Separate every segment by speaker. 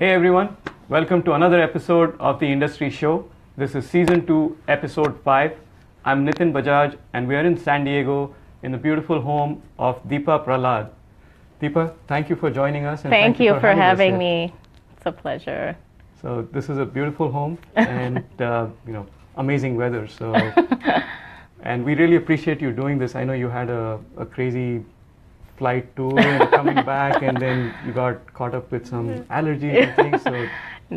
Speaker 1: Hey everyone, welcome to another episode of the Industry Show. This is Season 2, Episode 5. I'm Nitin Bajaj and we are in San Diego in the beautiful home of Deepa Prahalad. Deepa, thank you for joining us.
Speaker 2: And thank you for having me. It's a pleasure.
Speaker 1: So this is a beautiful home and amazing weather. So, and we really appreciate you doing this. I know you had a crazy flight tour and coming back, and then you got caught up with some allergies and things. So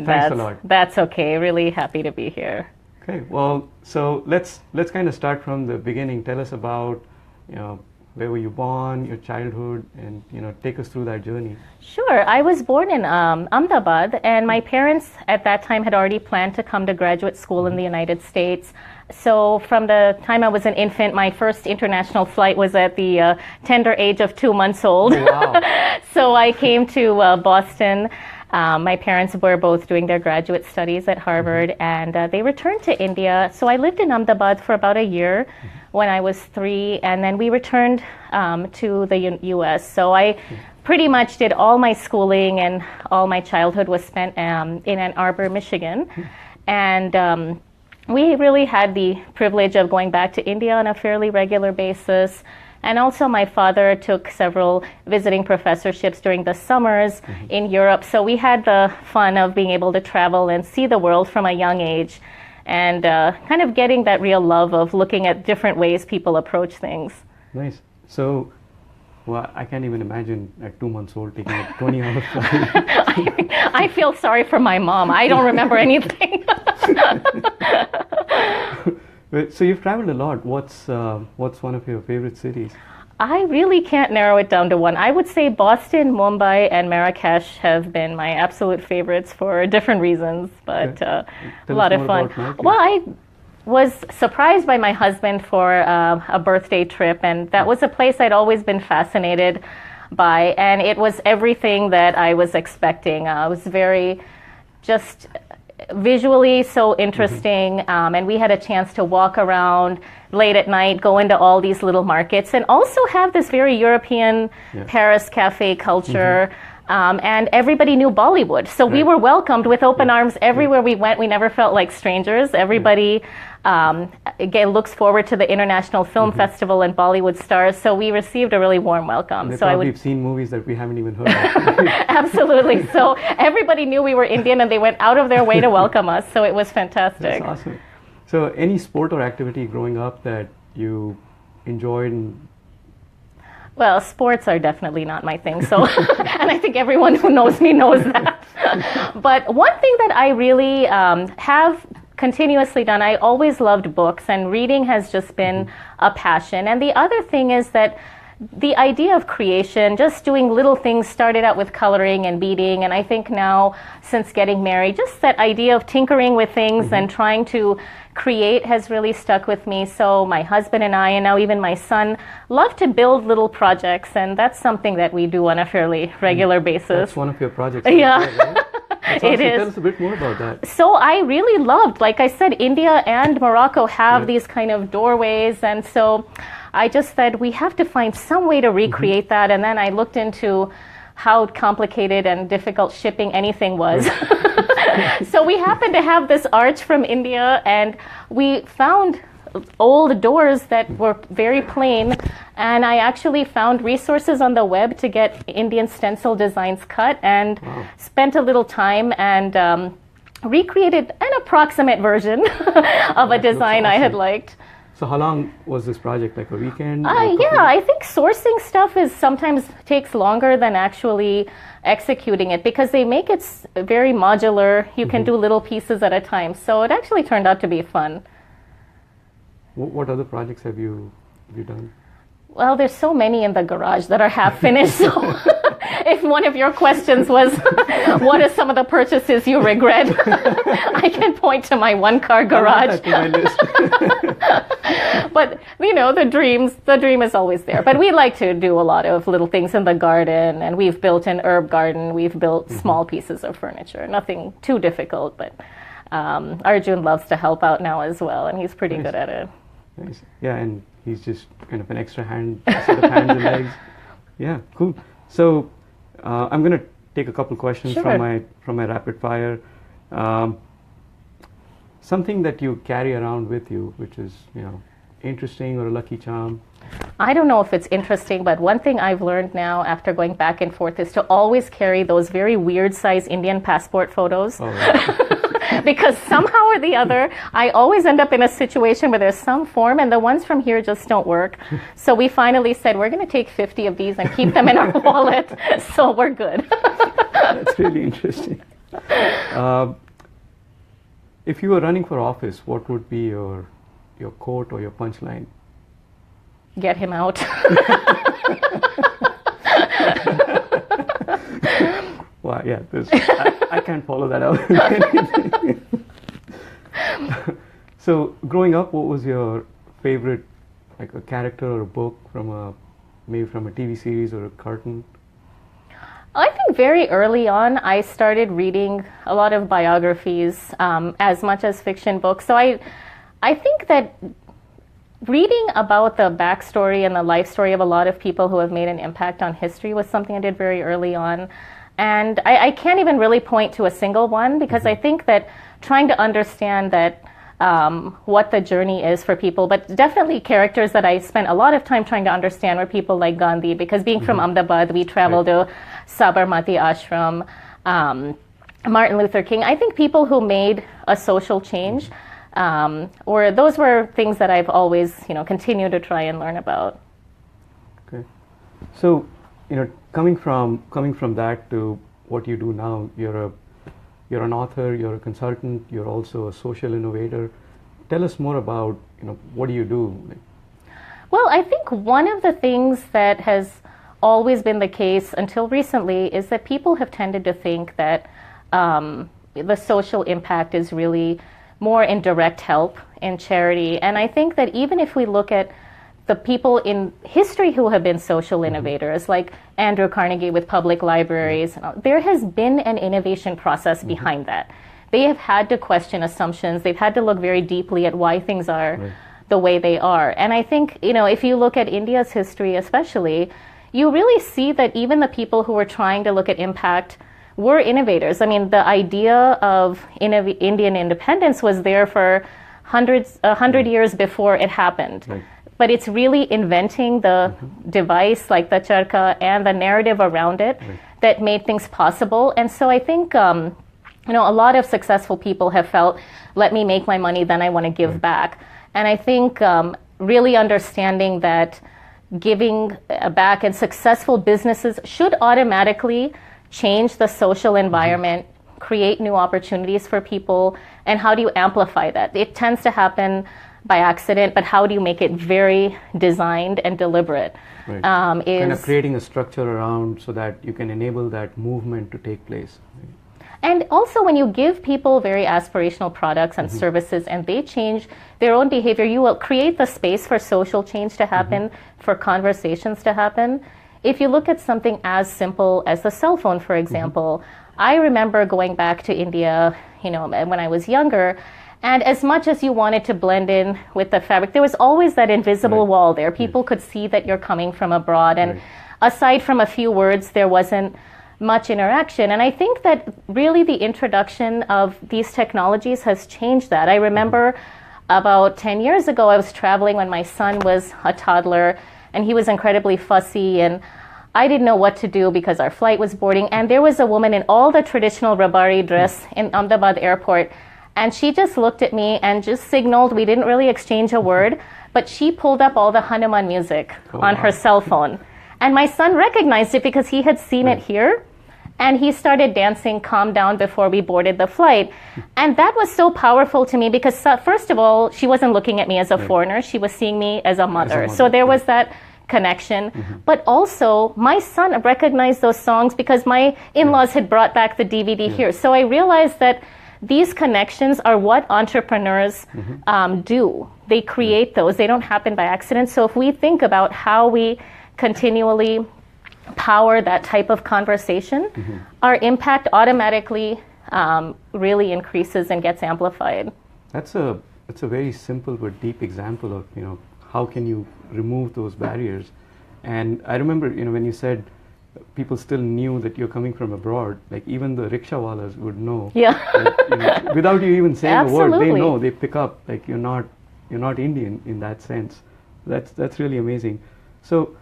Speaker 1: thanks a lot.
Speaker 2: That's okay. Really happy to be here.
Speaker 1: Okay. Well, so let's kind of start from the beginning. Tell us about where were you born, your childhood, and take us through that journey.
Speaker 2: Sure. I was born in Ahmedabad, and my parents at that time had already planned to come to graduate school in the United States. So from the time I was an infant, my first international flight was at the tender age of 2 months old.
Speaker 1: Oh, wow.
Speaker 2: So I came to Boston. My parents were both doing their graduate studies at Harvard, and they returned to India. So I lived in Ahmedabad for about a year when I was 3, and then we returned to the U.S. So I pretty much did all my schooling, and all my childhood was spent in Ann Arbor, Michigan. And we really had the privilege of going back to India on a fairly regular basis. And also my father took several visiting professorships during the summers in Europe. So we had the fun of being able to travel and see the world from a young age, and kind of getting that real love of looking at different ways people approach things.
Speaker 1: Nice. So, well, I can't even imagine at 2 months old taking a 20-hour flight.
Speaker 2: I feel sorry for my mom. I don't remember anything.
Speaker 1: So you've traveled a lot. What's one of your favorite cities?
Speaker 2: I really can't narrow it down to one. I would say Boston, Mumbai, and Marrakesh have been my absolute favorites for different reasons, but a lot of fun. Well, I was surprised by my husband for a birthday trip, and that was a place I'd always been fascinated by, and it was everything that I was expecting. It was very just visually so interesting, and we had a chance to walk around late at night, go into all these little markets, and also have this very European Paris cafe culture. And everybody knew Bollywood, so we were welcomed with open arms everywhere we went. We never felt like strangers. Everybody again looks forward to the International Film Festival and Bollywood stars, so we received a really warm welcome.
Speaker 1: They probably have seen movies that we haven't even heard of.
Speaker 2: Absolutely. So everybody knew we were Indian, and they went out of their way to welcome us, so it was fantastic.
Speaker 1: That's awesome. So any sport or activity growing up that you enjoyed?
Speaker 2: Well, sports are definitely not my thing, so and I think everyone who knows me knows that. But one thing that I really have continuously done, I always loved books, and reading has just been a passion. And the other thing is that the idea of creation, just doing little things, started out with coloring and beading, and I think now, since getting married, just that idea of tinkering with things and trying to create has really stuck with me. So my husband and I, and now even my son, love to build little projects, and that's something that we do on a fairly regular basis.
Speaker 1: That's one of your projects.
Speaker 2: Yeah.
Speaker 1: Right? Awesome.
Speaker 2: It is.
Speaker 1: Tell us a bit more about that.
Speaker 2: So I really loved, like I said, India and Morocco have these kind of doorways, and so I just said we have to find some way to recreate that, and then I looked into how complicated and difficult shipping anything was. So we happened to have this arch from India, and we found old doors that were very plain, and I actually found resources on the web to get Indian stencil designs cut, and spent a little time and recreated an approximate version of a design I had liked.
Speaker 1: So how long was this project? Like a weekend?
Speaker 2: I think sourcing stuff sometimes takes longer than actually executing it, because they make it very modular. You can do little pieces at a time. So it actually turned out to be fun.
Speaker 1: What other projects have you done?
Speaker 2: Well, there's so many in the garage that are half finished. So if one of your questions was, what are some of the purchases you regret? I can point to my one-car garage. But, the dream is always there. But we like to do a lot of little things in the garden, and we've built an herb garden. We've built small pieces of furniture. Nothing too difficult, but Arjun loves to help out now as well, and he's pretty good at it.
Speaker 1: Nice. Yeah, and he's just kind of an extra set of hands and legs. Yeah, cool. So I'm going to take a couple questions
Speaker 2: Sure.
Speaker 1: from my rapid fire. Something that you carry around with you, which is interesting or a lucky charm.
Speaker 2: I don't know if it's interesting, but one thing I've learned now after going back and forth is to always carry those very weird size Indian passport photos.
Speaker 1: Oh, right.
Speaker 2: Because somehow or the other, I always end up in a situation where there's some form and the ones from here just don't work. So we finally said, we're going to take 50 of these and keep them in our wallet. So we're good.
Speaker 1: That's really interesting. If you were running for office, what would be your quote or your punchline?
Speaker 2: Get him out.
Speaker 1: Wow, yeah, I can't follow that out. So, growing up, what was your favorite, like a character or a book maybe from a TV series or a cartoon?
Speaker 2: I think very early on, I started reading a lot of biographies as much as fiction books. So I think that reading about the backstory and the life story of a lot of people who have made an impact on history was something I did very early on. And I can't even really point to a single one because I think that trying to understand that what the journey is for people, but definitely characters that I spent a lot of time trying to understand were people like Gandhi, because being from Ahmedabad, we traveled to Sabarmati Ashram, Martin Luther King. I think people who made a social change, or those were things that I've always, continued to try and learn about.
Speaker 1: Okay, so coming from that to what you do now, you're an author, you're a consultant, you're also a social innovator. Tell us more about what do you do?
Speaker 2: Well, I think one of the things that has always been the case until recently is that people have tended to think that the social impact is really more in direct help, in charity. And I think that even if we look at the people in history who have been social innovators, like Andrew Carnegie with public libraries, there has been an innovation process behind that. They have had to question assumptions. They've had to look very deeply at why things are the way they are. And I think, if you look at India's history especially, you really see that even the people who were trying to look at impact were innovators. I mean, the idea of Indian independence was there for 100 years before it happened. Right. But it's really inventing the device like the charkha and the narrative around it that made things possible. And so I think, a lot of successful people have felt, let me make my money, then I want to give back. And I think really understanding that giving back and successful businesses should automatically change the social environment, create new opportunities for people, and how do you amplify that? It tends to happen by accident, but how do you make it very designed and deliberate?
Speaker 1: Right. Kind of creating a structure around so that you can enable that movement to take place.
Speaker 2: And also when you give people very aspirational products and services and they change their own behavior, you will create the space for social change to happen, for conversations to happen. If you look at something as simple as the cell phone, for example, I remember going back to India, when I was younger, and as much as you wanted to blend in with the fabric, there was always that invisible wall there. People could see that you're coming from abroad, and aside from a few words, there wasn't much interaction. And I think that really the introduction of these technologies has changed that. I remember about 10 years ago, I was traveling when my son was a toddler, and he was incredibly fussy, and I didn't know what to do because our flight was boarding, and there was a woman in all the traditional Rabari dress in Ahmedabad airport, and she just looked at me and just signaled. We didn't really exchange a word, but she pulled up all the Hanuman music on her cell phone. And my son recognized it because he had seen it here, and he started dancing Calm Down before we boarded the flight. And that was so powerful to me because, first of all, she wasn't looking at me as a foreigner. She was seeing me as a mother. So there was that connection. But also, my son recognized those songs because my in-laws had brought back the DVD here. So I realized that these connections are what entrepreneurs do. They create those. They don't happen by accident. So if we think about how we continually power that type of conversation, our impact automatically really increases and gets amplified.
Speaker 1: That's a very simple but deep example of how can you remove those barriers. And I remember when you said people still knew that you're coming from abroad. Like even the rickshawalas would know.
Speaker 2: Yeah.
Speaker 1: That, without you even saying
Speaker 2: Absolutely.
Speaker 1: a word, they know. They pick up. Like you're not Indian in that sense. That's really amazing. So,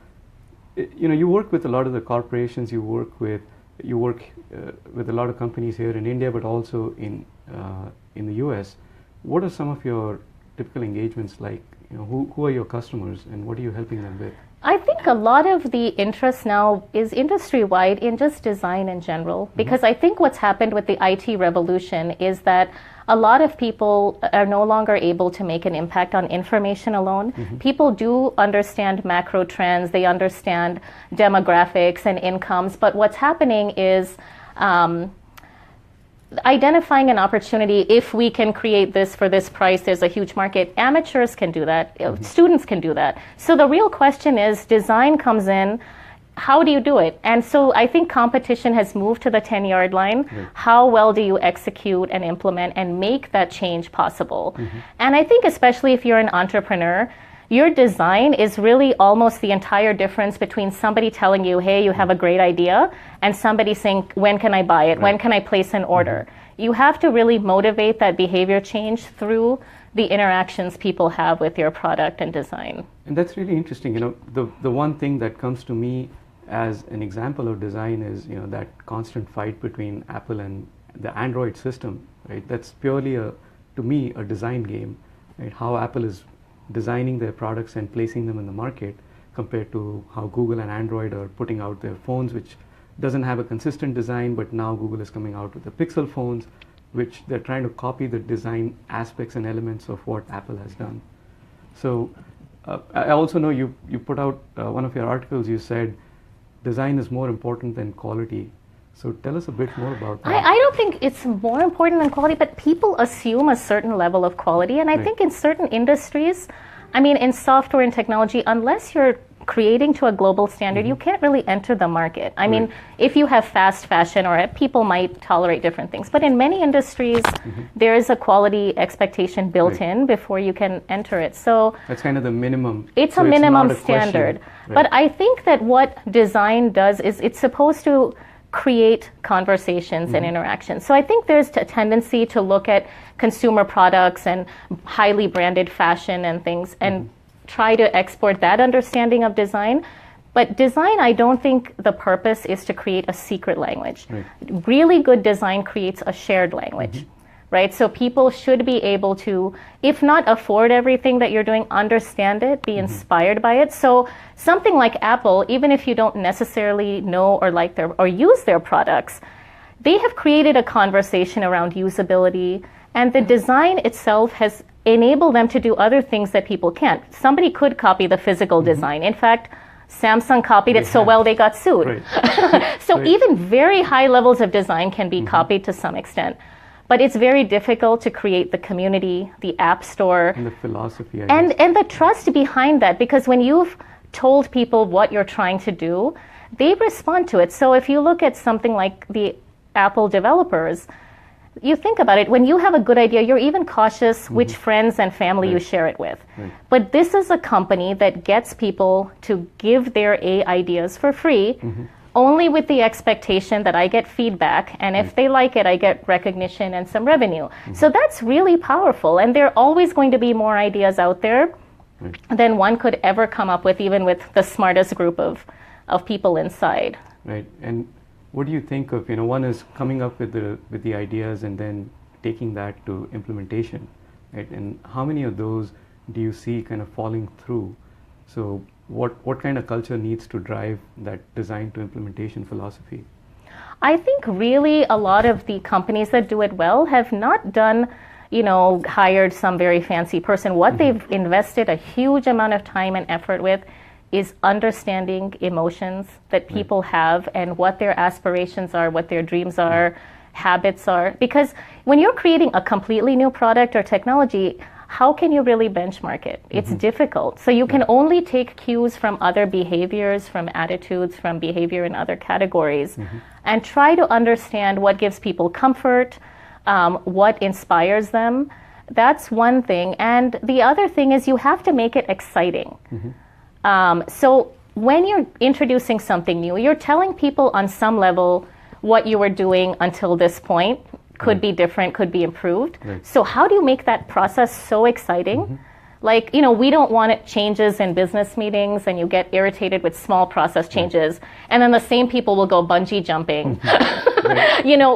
Speaker 1: you work with a lot of the corporations. You work with a lot of companies here in India, but also in the US. What are some of your typical engagements like? Who are your customers and what are you helping them with?
Speaker 2: I think a lot of the interest now is industry-wide in just design in general, because I think what's happened with the IT revolution is that a lot of people are no longer able to make an impact on information alone. People do understand macro trends, they understand demographics and incomes, but what's happening is identifying an opportunity. If we can create this for this price, there's a huge market. Amateurs can do that. Students can do that. So the real question is, design comes in, how do you do it? And so I think competition has moved to the 10-yard line. How well do you execute and implement and make that change possible? And I think especially if you're an entrepreneur, your design is really almost the entire difference between somebody telling you, hey, you have a great idea, and somebody saying, when can I buy it? When can I place an order? You have to really motivate that behavior change through the interactions people have with your product and design.
Speaker 1: And that's really interesting. The one thing that comes to me as an example of design is, that constant fight between Apple and the Android system, right? That's purely to me, a design game, right? How Apple is designing their products and placing them in the market compared to how Google and Android are putting out their phones, which doesn't have a consistent design, but now Google is coming out with the Pixel phones, which they're trying to copy the design aspects and elements of what Apple has done. So I also know you put out one of your articles, you said design is more important than quality. So tell us a bit more about that.
Speaker 2: I don't think it's more important than quality, but people assume a certain level of quality. And I think in certain industries, in software and technology, unless you're creating to a global standard, you can't really enter the market. If you have fast fashion, or people might tolerate different things. But in many industries, there is a quality expectation built in before you can enter it. So
Speaker 1: that's kind of the minimum.
Speaker 2: It's a minimum standard. But I think that what design does is it's supposed to create conversations and interactions. So I think there's a tendency to look at consumer products and highly branded fashion and things and try to export that understanding of design. But design, I don't think the purpose is to create a secret language. Really good design creates a shared language. Right? So people should be able to, if not afford everything that you're doing, understand it, be inspired by it. So something like Apple, even if you don't necessarily know or like or use their products, they have created a conversation around usability, and the design itself has enabled them to do other things that people can't. Somebody could copy the physical design. In fact, Samsung copied it so well they got sued. So even very high levels of design can be copied to some extent. But it's very difficult to create the community, the app store.
Speaker 1: And the philosophy,
Speaker 2: and the trust behind that, because when you've told people what you're trying to do, they respond to it. So if you look at something like the Apple developers, you think about it, when you have a good idea, you're even cautious which friends and family you share it with. But this is a company that gets people to give their ideas for free, only with the expectation that I get feedback, and if they like it, I get recognition and some revenue. So that's really powerful, and there are always going to be more ideas out there than one could ever come up with, even with the smartest group of people inside.
Speaker 1: Right. And what do you think of, one is coming up with the ideas and then taking that to implementation, right? And how many of those do you see kind of falling through? So what kind of culture needs to drive that design to implementation philosophy?
Speaker 2: I think really a lot of the companies that do it well have not done, hired some very fancy person. What they've invested a huge amount of time and effort with is understanding emotions that people have and what their aspirations are, what their dreams are, habits are. Because when you're creating a completely new product or technology, how can you really benchmark it? It's difficult. So you can only take cues from other behaviors, from attitudes, from behavior in other categories, and try to understand what gives people comfort, what inspires them. That's one thing. And the other thing is you have to make it exciting. So when you're introducing something new, you're telling people on some level what you were doing until this point could be different, could be improved.
Speaker 1: Right.
Speaker 2: So how do you make that process so exciting? Like, we don't want it changes in business meetings and you get irritated with small process changes. And then the same people will go bungee jumping,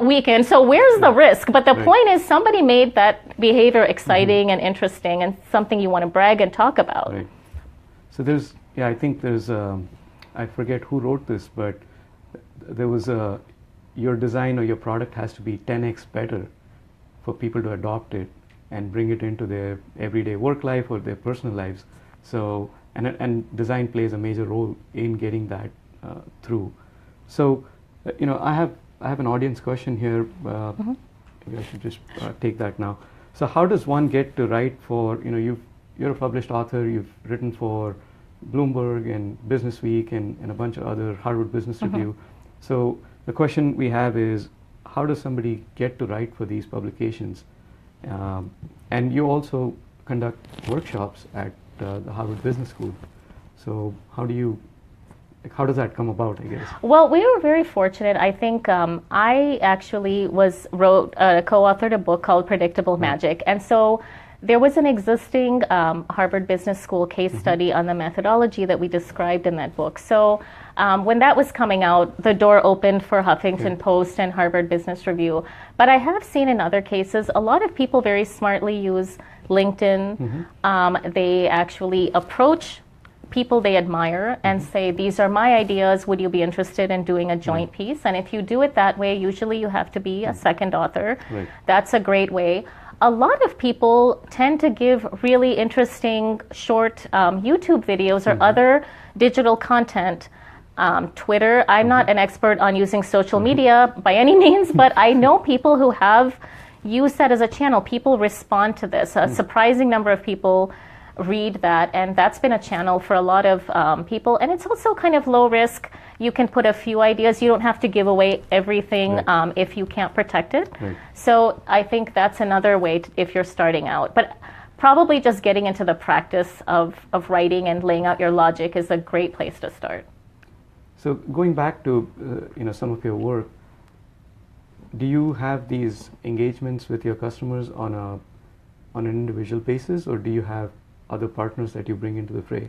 Speaker 2: weekend. So where's the risk? But the point is somebody made that behavior exciting and interesting and something you want to brag and talk about.
Speaker 1: Right. So I think there's, I forget who wrote this, but there was your design or your product has to be 10x better for people to adopt it and bring it into their everyday work life or their personal lives. So, and design plays a major role in getting that through. So, I have an audience question here. Maybe I should just take that now. So, how does one get to write for, you're a published author, you've written for Bloomberg and Business Week and a bunch of other Harvard Business Review. So, the question we have is, how does somebody get to write for these publications? And you also conduct workshops at the Harvard Business School. So how does that come about, I guess?
Speaker 2: Well, we were very fortunate. I think I actually co-authored a book called Predictable Magic. And so there was an existing Harvard Business School case study on the methodology that we described in that book. So when that was coming out, the door opened for Huffington Post and Harvard Business Review. But I have seen in other cases, a lot of people very smartly use LinkedIn. They actually approach people they admire and say, these are my ideas, would you be interested in doing a joint piece? And if you do it that way, usually you have to be a second author.
Speaker 1: Right.
Speaker 2: That's a great way. A lot of people tend to give really interesting short YouTube videos or other digital content. Twitter, I'm not an expert on using social media by any means, but I know people who have used that as a channel. People respond to this. A surprising number of people read that, and that's been a channel for a lot of people. And it's also kind of low risk. You can put a few ideas. You don't have to give away everything if you can't protect it.
Speaker 1: Right.
Speaker 2: So I think that's another way if you're starting out. But probably just getting into the practice of writing and laying out your logic is a great place to start.
Speaker 1: So going back to some of your work, do you have these engagements with your customers on an individual basis, or do you have other partners that you bring into the fray?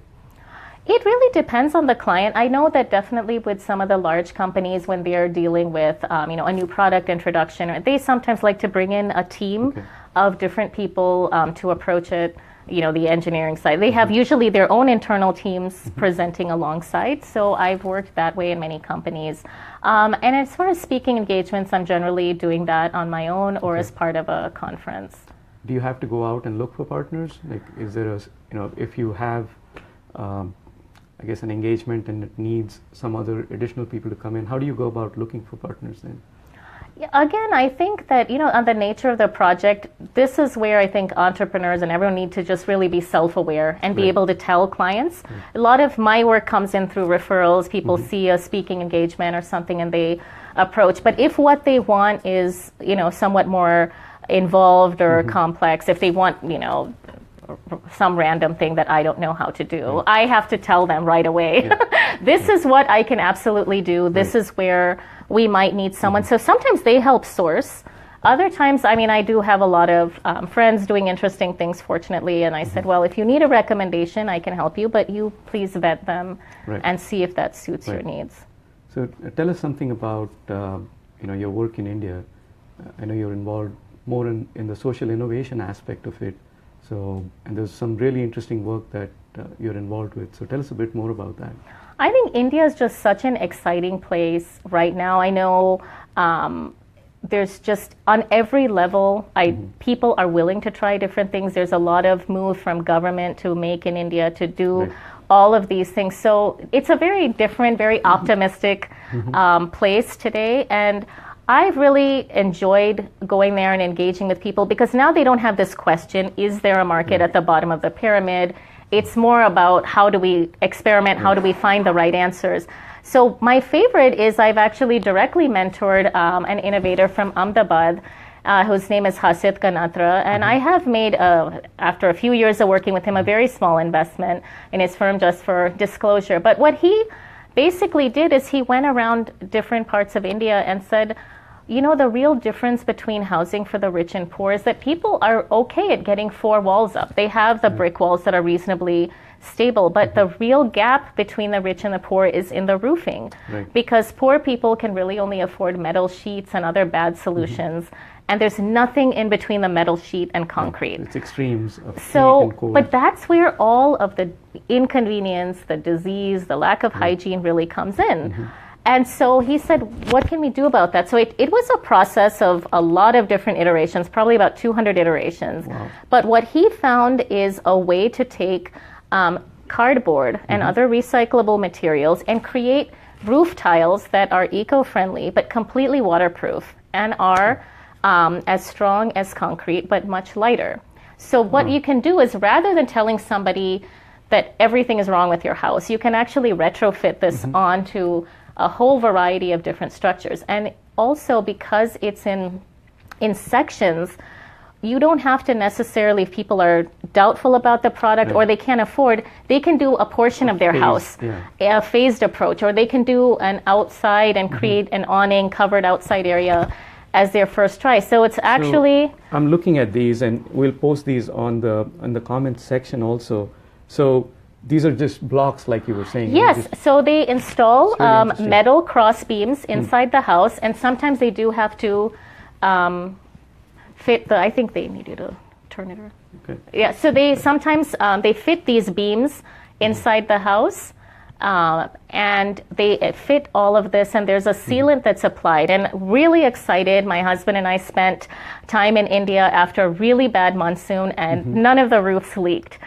Speaker 2: It really depends on the client. I know that definitely with some of the large companies, when they are dealing with a new product introduction, they sometimes like to bring in a team of different people to approach it. The engineering side. They have usually their own internal teams presenting alongside. So I've worked that way in many companies. And as far as speaking engagements, I'm generally doing that on my own or as part of a conference.
Speaker 1: Do you have to go out and look for partners? Like, is there if you have, I guess, an engagement and it needs some other additional people to come in, how do you go about looking for partners then?
Speaker 2: Again, I think that, on the nature of the project, this is where I think entrepreneurs and everyone need to just really be self-aware and be able to tell clients. A lot of my work comes in through referrals. People see a speaking engagement or something and they approach. But if what they want is, somewhat more involved or complex, if they want, some random thing that I don't know how to do, I have to tell them right away, this is what I can absolutely do. This is where we might need someone. So sometimes they help source. Other times, I do have a lot of friends doing interesting things, fortunately, and I said, well, if you need a recommendation, I can help you, but you please vet them and see if that suits your needs.
Speaker 1: So tell us something about your work in India. I know you're involved more in the social innovation aspect of it. So, and there's some really interesting work that you're involved with. So tell us a bit more about that.
Speaker 2: I think India is just such an exciting place right now. I know there's just on every level, people are willing to try different things. There's a lot of move from government to make in India to do all of these things. So it's a very different, very optimistic place today. And I've really enjoyed going there and engaging with people because now they don't have this question, is there a market at the bottom of the pyramid? It's more about how do we experiment, how do we find the right answers. So my favorite is I've actually directly mentored an innovator from Ahmedabad. whose name is Hasit Ganatra. And I have made, after a few years of working with him, a very small investment in his firm, just for disclosure. But what he basically did is he went around different parts of India and said, you know, the real difference between housing for the rich and poor is that people are okay at getting 4 walls up. They have the brick walls that are reasonably stable, but the real gap between the rich and the poor is in the roofing, because poor people can really only afford metal sheets and other bad solutions, and there's nothing in between the metal sheet and concrete.
Speaker 1: It's extremes of heat
Speaker 2: So,
Speaker 1: and cold.
Speaker 2: but that's where all of the inconvenience, the disease, the lack of hygiene really comes in. And so he said, what can we do about that? So it was a process of a lot of different iterations, probably about 200 iterations.
Speaker 1: Wow.
Speaker 2: But what he found is a way to take cardboard and other recyclable materials and create roof tiles that are eco-friendly but completely waterproof and are as strong as concrete but much lighter. So what you can do is, rather than telling somebody that everything is wrong with your house, you can actually retrofit this onto a whole variety of different structures. And also, because it's in sections, you don't have to necessarily, if people are doubtful about the product or they can't afford, they can do a portion of their house, a phased approach, or they can do an outside and create an awning covered outside area as their first try. So it's actually...
Speaker 1: So I'm looking at these, and we'll post these on the comment section also. So these are just blocks, like you were saying.
Speaker 2: Yes, so they install
Speaker 1: really
Speaker 2: metal cross beams inside the house, and sometimes they do have to fit the, I think they need you to turn it around.
Speaker 1: Okay.
Speaker 2: Yeah, so they sometimes they fit these beams inside the house, and they fit all of this, and there's a sealant that's applied. And really excited, my husband and I spent time in India after a really bad monsoon, and none of the roofs leaked.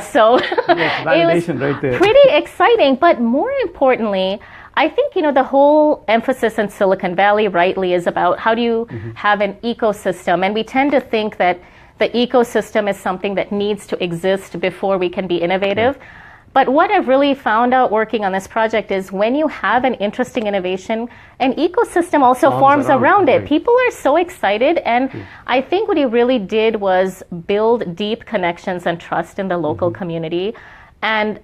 Speaker 2: So it was
Speaker 1: right there.
Speaker 2: pretty exciting. But more importantly, I think, you know, the whole emphasis in Silicon Valley rightly is about how do you have an ecosystem. And we tend to think that the ecosystem is something that needs to exist before we can be innovative. But what I've really found out working on this project is, when you have an interesting innovation, an ecosystem also forms around it. People are so excited, and I think what he really did was build deep connections and trust in the local community. And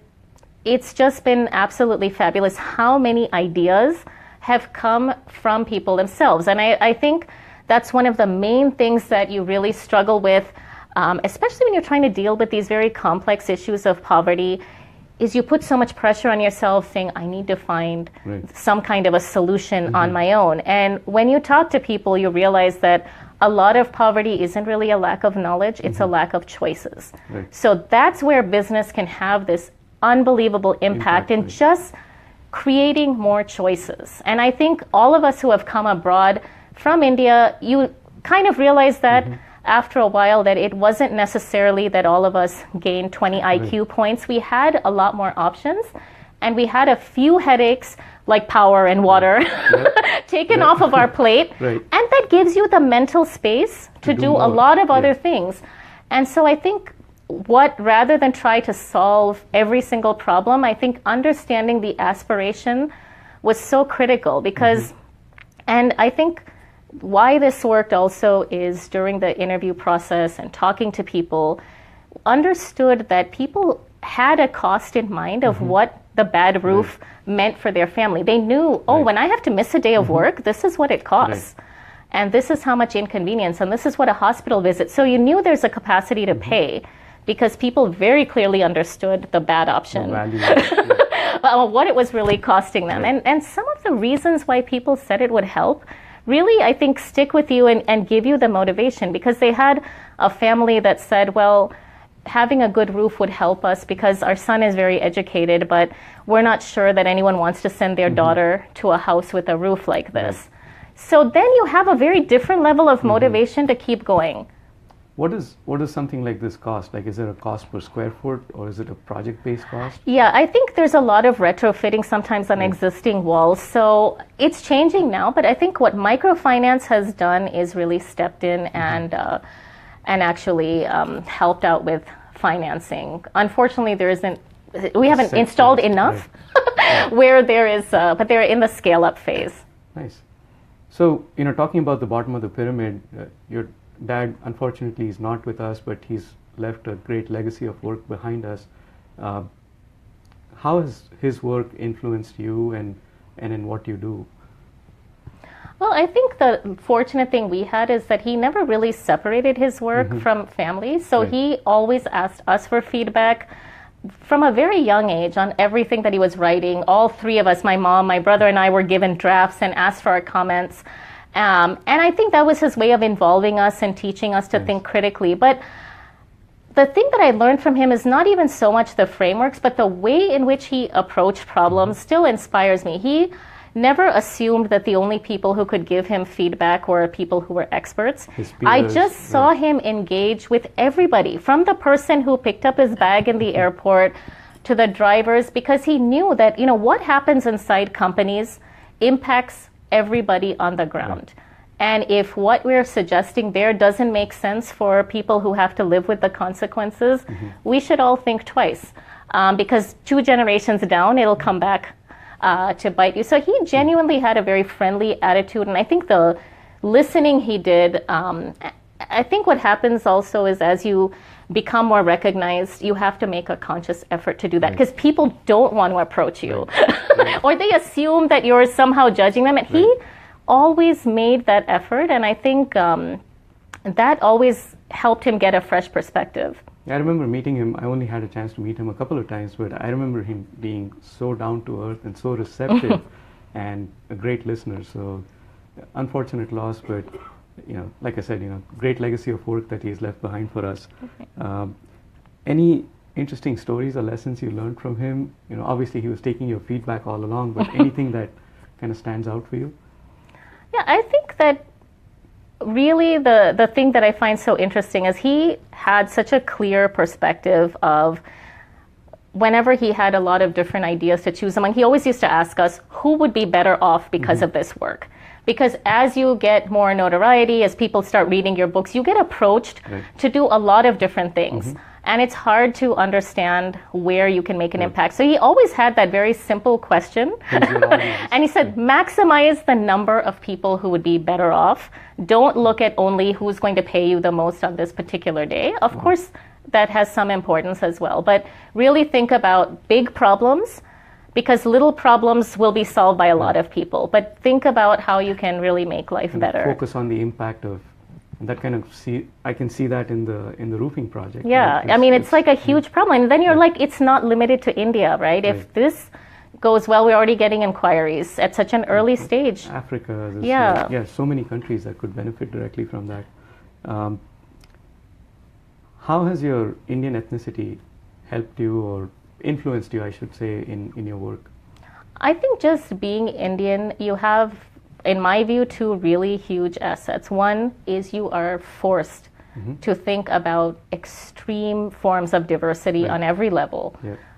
Speaker 2: it's just been absolutely fabulous how many ideas have come from people themselves. And I think that's one of the main things that you really struggle with, especially when you're trying to deal with these very complex issues of poverty, is you put so much pressure on yourself saying, I need to find some kind of a solution on my own. And when you talk to people, you realize that a lot of poverty isn't really a lack of knowledge, it's a lack of choices. So that's where business can have this unbelievable impact in just creating more choices. And I think all of us who have come abroad from India, you kind of realize that after a while, that it wasn't necessarily that all of us gained 20 IQ points. We had a lot more options, and we had a few headaches like power and water taken off of our plate. And that gives you the mental space to do a lot of other things. And so I think rather than try to solve every single problem, I think understanding the aspiration was so critical, because, and I think why this worked also is, during the interview process and talking to people, understood that people had a cost in mind of what the bad roof meant for their family. They knew, when I have to miss a day of work, this is what it costs. And this is how much inconvenience, and this is what a hospital visit. So you knew there's a capacity to pay, because people very clearly understood the bad option, what it was really costing them. And some of the reasons why people said it would help really, I think, stick with you and give you the motivation, because they had a family that said, well, having a good roof would help us because our son is very educated, but we're not sure that anyone wants to send their daughter to a house with a roof like this. So then you have a very different level of motivation to keep going.
Speaker 1: What does something like this cost? Like, is there a cost per square foot, or is it a project-based cost?
Speaker 2: Yeah, I think there's a lot of retrofitting sometimes on existing walls. So it's changing now, but I think what microfinance has done is really stepped in and actually helped out with financing. Unfortunately, we haven't installed enough where there is, but they're in the scale-up phase.
Speaker 1: Nice. So, talking about the bottom of the pyramid, your dad, unfortunately, is not with us, but he's left a great legacy of work behind us. How has his work influenced you and in what you do?
Speaker 2: Well, I think the fortunate thing we had is that he never really separated his work from family. So he always asked us for feedback from a very young age on everything that he was writing. All three of us, my mom, my brother, and I, were given drafts and asked for our comments. And I think that was his way of involving us and teaching us to think critically. But the thing that I learned from him is not even so much the frameworks, but the way in which he approached problems still inspires me. He never assumed that the only people who could give him feedback were people who were experts. I just saw him engage with everybody, from the person who picked up his bag in the airport to the drivers, because he knew that, what happens inside companies impacts everybody on the ground. And if what we're suggesting there doesn't make sense for people who have to live with the consequences, we should all think twice. Because 2 generations down, it'll come back to bite you. So he genuinely had a very friendly attitude, and I think the listening he did, I think what happens also is as you become more recognized, you have to make a conscious effort to do that, because people don't want to approach you. Or they assume that you're somehow judging them, and he always made that effort, and I think that always helped him get a fresh perspective.
Speaker 1: I remember meeting him. I only had a chance to meet him a couple of times, but I remember him being so down to earth and so receptive and a great listener. So unfortunate loss, but like I said, great legacy of work that he's left behind for us. Any interesting stories or lessons you learned from him? Obviously he was taking your feedback all along, but anything that kind of stands out for you?
Speaker 2: Yeah, I think that really the thing that I find so interesting is he had such a clear perspective of whenever he had a lot of different ideas to choose among, he always used to ask us who would be better off because of this work. Because as you get more notoriety, as people start reading your books, you get approached to do a lot of different things. And it's hard to understand where you can make an impact. So he always had that very simple question. And he said, maximize the number of people who would be better off. Don't look at only who's going to pay you the most on this particular day. Of course, that has some importance as well. But really think about big problems, because little problems will be solved by a lot of people. But think about how you can really make life better.
Speaker 1: Focus on the impact of that kind of I can see that in the roofing project.
Speaker 2: Yeah, right? I mean, it's like a huge problem. And then you're like, it's not limited to India, right? If this goes well, we're already getting inquiries at such an early stage.
Speaker 1: Africa, yeah, so many countries that could benefit directly from that. How has your Indian ethnicity helped you or influenced you, I should say, in your work?
Speaker 2: I think just being Indian, you have, in my view, 2 really huge assets. One is you are forced to think about extreme forms of diversity on every level,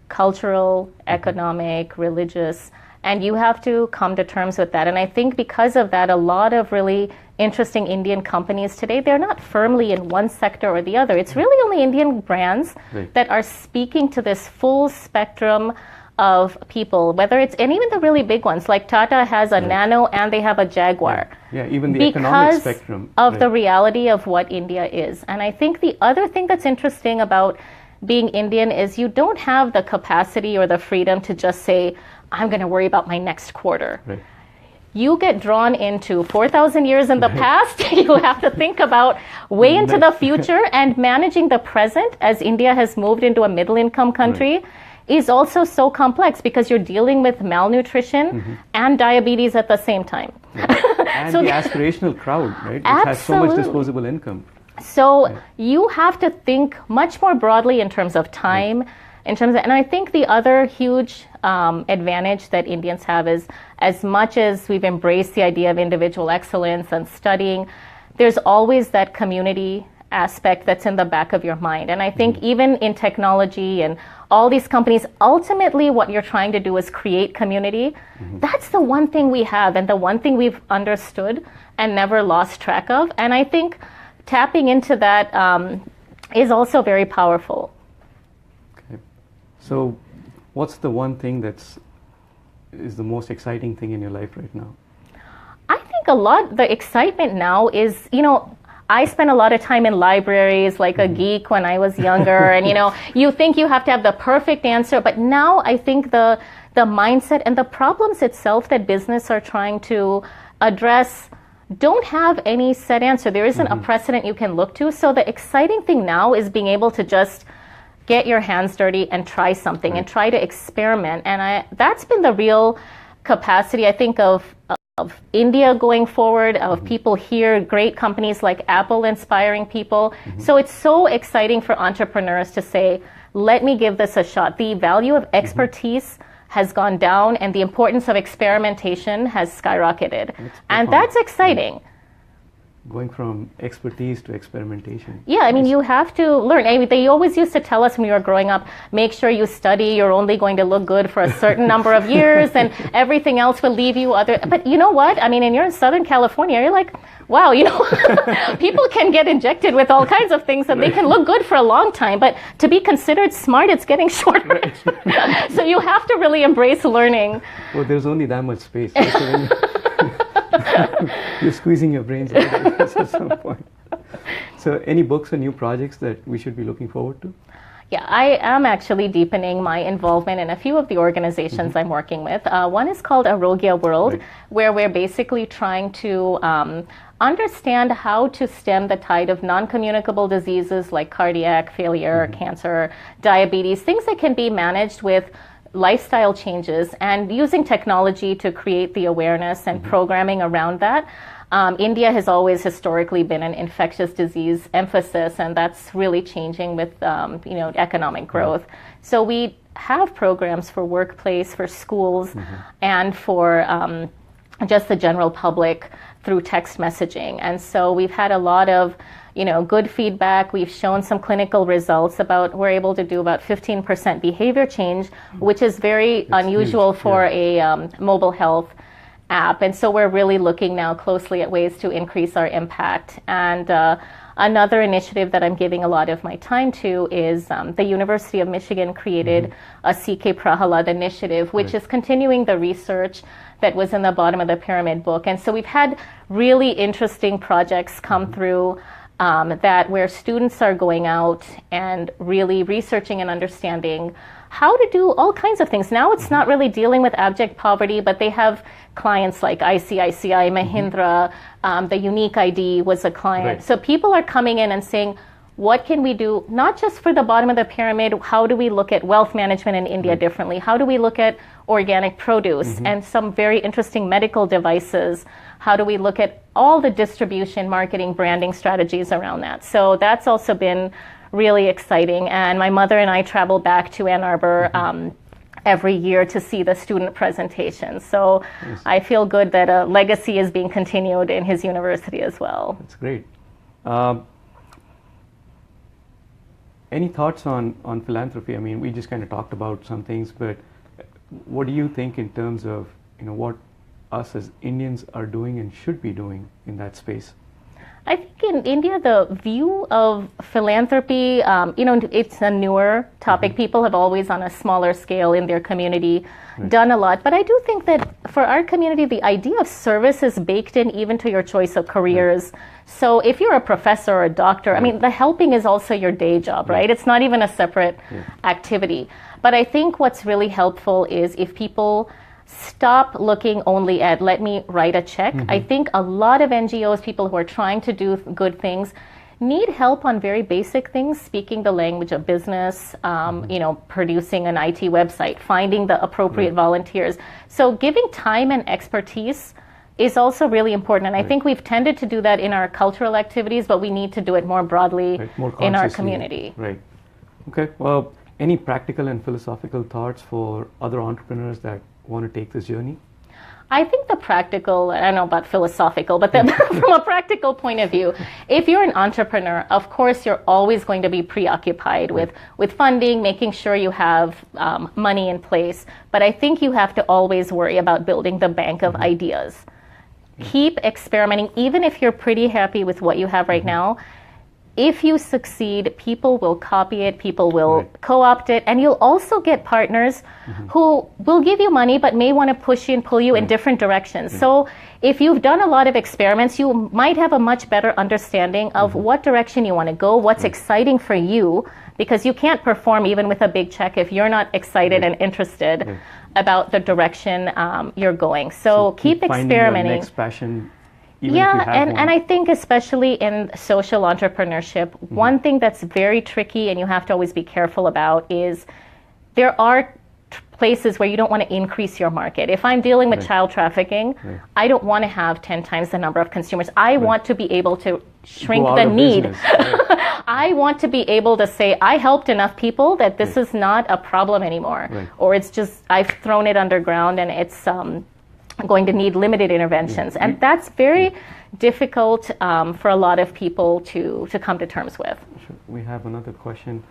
Speaker 2: cultural, economic, religious, and you have to come to terms with that. And I think because of that, a lot of really interesting Indian companies today, they're not firmly in one sector or the other. It's really only Indian brands that are speaking to this full spectrum of people, whether it's, and even the really big ones, like Tata has a Nano and they have a Jaguar.
Speaker 1: Yeah, even the economic spectrum.
Speaker 2: Because of the reality of what India is. And I think the other thing that's interesting about being Indian is you don't have the capacity or the freedom to just say, I'm going to worry about my next quarter. You get drawn into 4,000 years in the past. You have to think about way into the future, and managing the present as India has moved into a middle income country is also so complex, because you're dealing with malnutrition and diabetes at the same time.
Speaker 1: And so the aspirational crowd, right? Which has so much disposable income.
Speaker 2: So you have to think much more broadly in terms of time, and I think the other huge advantage that Indians have is, as much as we've embraced the idea of individual excellence and studying, there's always that community aspect that's in the back of your mind. And I think even in technology and all these companies, ultimately what you're trying to do is create community. That's the one thing we have, and the one thing we've understood and never lost track of. And I think tapping into that is also very powerful.
Speaker 1: Okay. So what's the one thing is the most exciting thing in your life right now?
Speaker 2: I think think the excitement now is, I spent a lot of time in libraries like a geek when I was younger, and you think you have to have the perfect answer, but now I think the mindset and the problems itself that business are trying to address don't have any set answer. There isn't a precedent you can look to. So the exciting thing now is being able to just get your hands dirty and try something and try to experiment. And that's been the real capacity, I think, of India going forward, of people here, great companies like Apple inspiring people. So it's so exciting for entrepreneurs to say, let me give this a shot. The value of expertise has gone down and the importance of experimentation has skyrocketed. And that's exciting.
Speaker 1: Going from expertise to experimentation.
Speaker 2: Yeah, I mean, you have to learn. I mean, they always used to tell us when we were growing up, make sure you study, you're only going to look good for a certain number of years and everything else will leave you other. But you know what? I mean, and you're in Southern California, you're like, wow, people can get injected with all kinds of things and they can look good for a long time, but to be considered smart, it's getting shorter. So you have to really embrace learning.
Speaker 1: Well, there's only that much space. You're squeezing your brains out at some point. So any books or new projects that we should be looking forward to?
Speaker 2: Yeah, I am actually deepening my involvement in a few of the organizations I'm working with. One is called Arogya World, where we're basically trying to understand how to stem the tide of non-communicable diseases like cardiac failure, cancer, diabetes, things that can be managed with lifestyle changes and using technology to create the awareness and programming around that. India has always historically been an infectious disease emphasis, and that's really changing with economic growth. So we have programs for workplace, for schools, and for just the general public through text messaging. And so we've had a lot of good feedback. We've shown some clinical results we're able to do about 15% behavior change, which is very unusual for a mobile health app. And so we're really looking now closely at ways to increase our impact. And another initiative that I'm giving a lot of my time to is the University of Michigan created a CK Prahalad initiative, which is continuing the research that was in the bottom of the pyramid book. And so we've had really interesting projects come through where students are going out and really researching and understanding how to do all kinds of things. Now it's not really dealing with abject poverty, but they have clients like ICICI, Mahindra, the Unique ID was a client. So people are coming in and saying, what can we do, not just for the bottom of the pyramid, how do we look at wealth management in India differently? How do we look at organic produce and some very interesting medical devices? How do we look at all the distribution, marketing, branding strategies around that? So that's also been really exciting. And my mother and I travel back to Ann Arbor every year to see the student presentations. So I feel good that a legacy is being continued in his university as well.
Speaker 1: That's great. Any thoughts on philanthropy? I mean, we just kind of talked about some things, but what do you think in terms of what us as Indians are doing and should be doing in that space?
Speaker 2: I think in India, the view of philanthropy, it's a newer topic. People have always, on a smaller scale in their community, done a lot. But I do think that for our community, the idea of service is baked in even to your choice of careers. So if you're a professor or a doctor, I mean, the helping is also your day job, right? It's not even a separate activity. But I think what's really helpful is if people stop looking only at, let me write a check. I think a lot of NGOs, people who are trying to do good things, need help on very basic things, speaking the language of business, producing an IT website, finding the appropriate volunteers. So giving time and expertise is also really important. And I think we've tended to do that in our cultural activities, but we need to do it more broadly in our community.
Speaker 1: Right. Okay. Well, any practical and philosophical thoughts for other entrepreneurs that want to take this journey?
Speaker 2: I think the practical, I don't know about philosophical, but from a practical point of view, if you're an entrepreneur, of course, you're always going to be preoccupied with funding, making sure you have money in place. But I think you have to always worry about building the bank of ideas. Keep experimenting, even if you're pretty happy with what you have right now. if you succeed, people will copy it, people will co-opt it, and you'll also get partners who will give you money but may want to push you and pull you in different directions. So if you've done a lot of experiments, you might have a much better understanding of what direction you want to go, what's exciting for you, because you can't perform even with a big check if you're not excited and interested about the direction you're going. So keep experimenting.
Speaker 1: Your next passion.
Speaker 2: And I think especially in social entrepreneurship, one thing that's very tricky and you have to always be careful about is there are places where you don't want to increase your market. If I'm dealing with child trafficking, I don't want to have 10 times the number of consumers. I want to be able to shrink the need. I want to be able to say, I helped enough people that this is not a problem anymore. Or it's just, I've thrown it underground and it's going to need limited interventions. And that's very difficult for a lot of people to come to terms with.
Speaker 1: Sure. We have another question.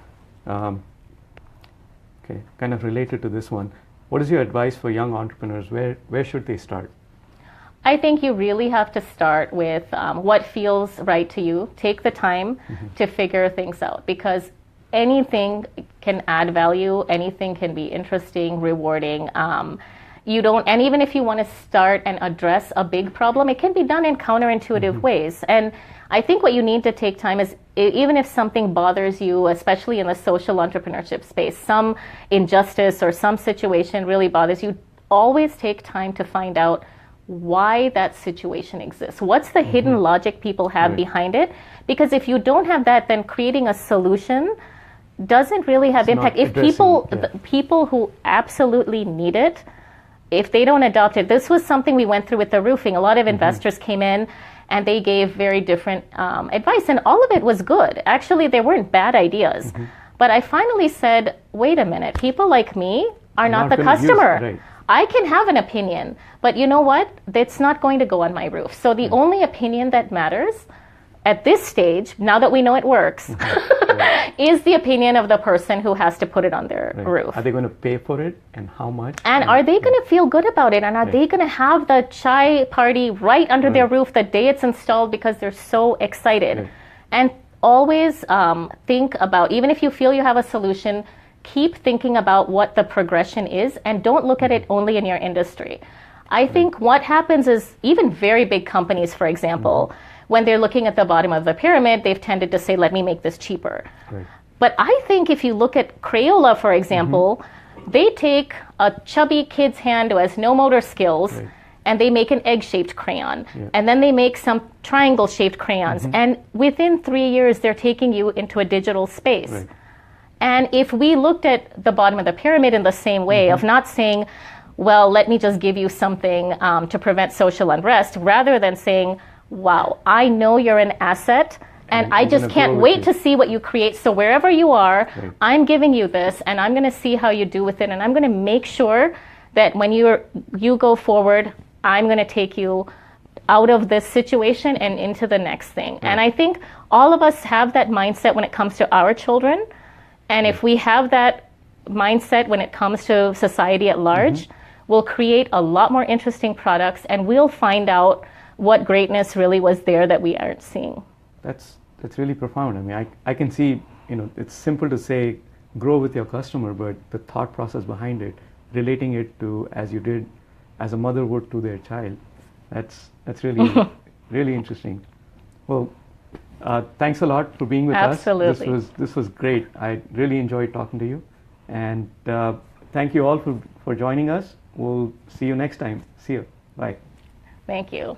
Speaker 1: Okay, kind of related to this one. What is your advice for young entrepreneurs? Where should they start?
Speaker 2: I think you really have to start with what feels right to you. Take the time to figure things out, because anything can add value, anything can be interesting, rewarding. And even if you want to start and address a big problem, it can be done in counterintuitive ways. And I think what you need to take time is, even if something bothers you, especially in the social entrepreneurship space, some injustice or some situation really bothers you, always take time to find out why that situation exists. What's the hidden logic people have behind it? Because if you don't have that, then creating a solution doesn't really have impact. If people who absolutely need it, if they don't adopt it, this was something we went through with the roofing. A lot of investors came in and they gave very different advice, and all of it was good. Actually, they weren't bad ideas. But I finally said, wait a minute, people like me are not the customer. I can have an opinion, but you know what? It's not going to go on my roof. So the only opinion that matters at this stage, now that we know it works, is the opinion of the person who has to put it on their roof.
Speaker 1: Are they going to pay for it, and how much?
Speaker 2: And are they going to feel good about it? And are they going to have the chai party right under their roof the day it's installed because they're so excited? And always think about, even if you feel you have a solution, keep thinking about what the progression is, and don't look at it only in your industry. I think what happens is, even very big companies, for example, when they're looking at the bottom of the pyramid, they've tended to say, let me make this cheaper. But I think if you look at Crayola, for example, they take a chubby kid's hand who has no motor skills, and they make an egg-shaped crayon. And then they make some triangle-shaped crayons. And within 3 years, they're taking you into a digital space. And if we looked at the bottom of the pyramid in the same way, of not saying, well, let me just give you something to prevent social unrest, rather than saying, wow, I know you're an asset, and I just can't wait to see what you create. So wherever you are, I'm giving you this, and I'm going to see how you do with it, and I'm going to make sure that when you go forward, I'm going to take you out of this situation and into the next thing. And I think all of us have that mindset when it comes to our children. And if we have that mindset when it comes to society at large, we'll create a lot more interesting products, and we'll find out what greatness really was there that we aren't seeing.
Speaker 1: That's really profound. I mean, I can see, it's simple to say, grow with your customer, but the thought process behind it, relating it to, as you did, as a mother would to their child, that's really, really interesting. Well, thanks a lot for being with us. This was great. I really enjoyed talking to you. And thank you all for joining us. We'll see you next time. See you. Bye.
Speaker 2: Thank you.